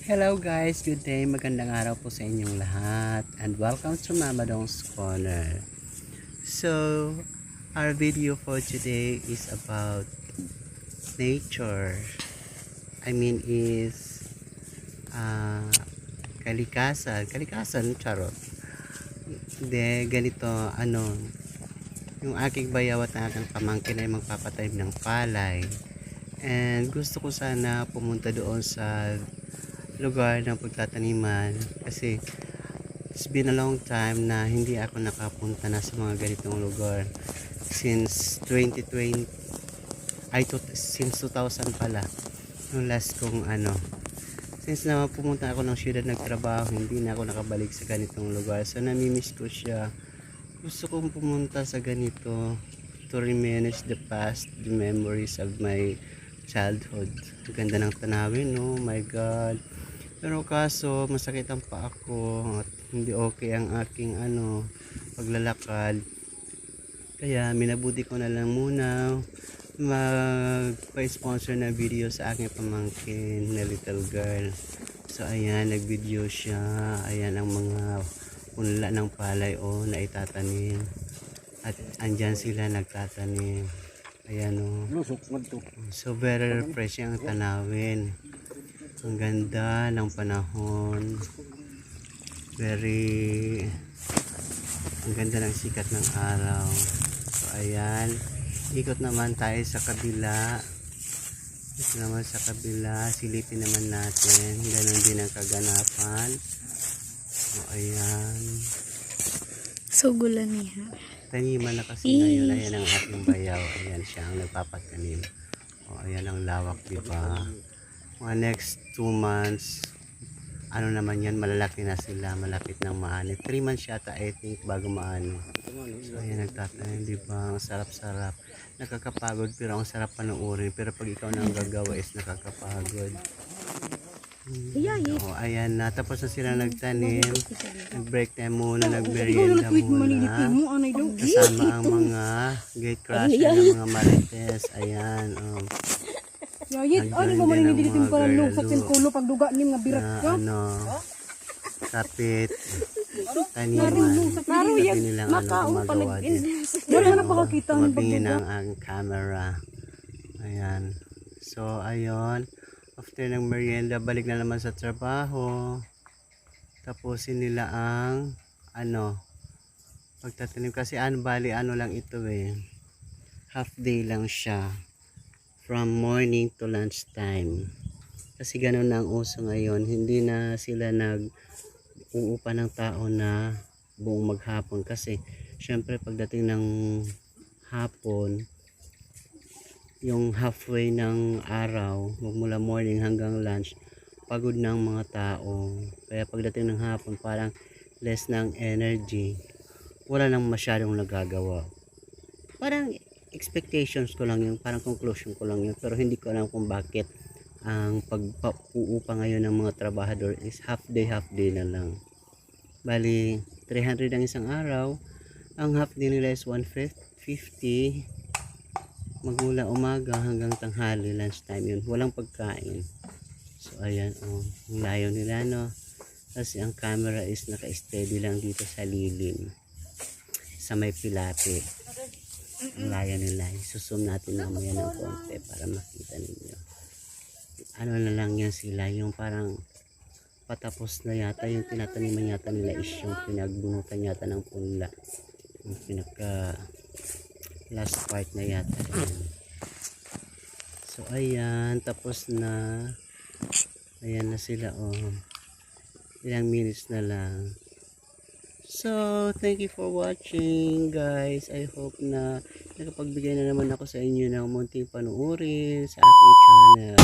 Hello guys, good day, magandang araw po sa inyong lahat and welcome to Mama Dong's Corner. So, our video for today is about nature. Is kalikasan, charot. Hindi, ganito, yung aking bayawat na aking pamangkin ay magpapatanim ng palay. And gusto ko sana pumunta doon sa lugar ng pagtataniman kasi it's been a long time na hindi ako nakapunta na sa mga ganitong lugar since 2020 since 2000 pala yung last kong since na pumunta ako ng syudad nagtrabaho, hindi na ako nakabalik sa ganitong lugar, so namimiss ko siya. Gusto kong pumunta sa ganito to reminisce the past, the memories of my childhood. Ganda ng tanawin, oh my god. Pero kaso masakit ang paa ko at hindi okay ang aking paglalakad. Kaya minabuti ko na lang muna magpa-sponsor na video sa aking pamangkin na little girl. So ayan, nag-video siya. Ayan ang mga punla ng palay na itatanim. At andyan sila nagtatanim. Ayan so very refreshing ang tanawin. Ang ganda ng panahon. Ang ganda ng sikat ng araw. So ayan, ikot naman tayo sa kabila. Silipin naman natin. Ganon din ang kaganapan. So ayan. So gulaniha. Taniman na kasi ngayon. Ayan ang ating bayaw. Ayan siya ang nagpapatanim. Ayan ang lawak, diba? Mga next 2 months naman yan, malalaki na sila, malapit ng maani. 3 months yata I think bago maani. So ayan, nagtatanim, diba? Ang sarap-sarap, nakakapagod pero ang sarap panoorin, pero pag ikaw na ang gagawa is nakakapagod. Ayan na, tapos na sila nagtanim, nag-break time muna, nag-merienda muna kasama ang mga gate crusher ng mga marites. Ayan, Yayit, mo man hindi dito parang lug sa kulo pagduga nim nga birat ka. Kapit. Taniman. Sabi nilang gumagawa din. Wala na pakakita ng tumabingin ang camera. Ayan. So, ayun. After ng merienda, balik na naman sa trabaho. Tapusin nila ang pagtatanim. Kasi bali lang ito half day lang siya. From morning to lunch time. Kasi ganun na ang uso ngayon. Hindi na sila nag-uupa ng tao na buong maghapon. Kasi syempre pagdating ng hapon, yung halfway ng araw, magmula morning hanggang lunch, pagod ng mga tao. Kaya pagdating ng hapon, parang less ng energy. Wala nang masyadong nagagawa. Parang expectations ko lang yun, parang conclusion ko lang yun, pero hindi ko alam kung bakit ang pag-uupa ngayon ng mga trabahador is half day na lang. Bali 300 ang isang araw, ang half day nila is 150, magmula umaga hanggang tanghali, lunch time yun, walang pagkain. So ayan, ang layo nila kasi ang camera is naka-steady lang dito sa lilim sa may pilapit. Ang layo nila, isusum natin mamaya ng konti para makita ninyo. Na lang yan sila, yung parang patapos na yata, yung tinataniman yata nila is yung pinagbunutan yata ng punla, yung pinaka last part na yata yan. So ayan, tapos na. Ayan na sila, ilang minutes na lang. So, thank you for watching guys. I hope na nakapagbigay na naman ako sa inyo ng munting panuorin sa aking channel.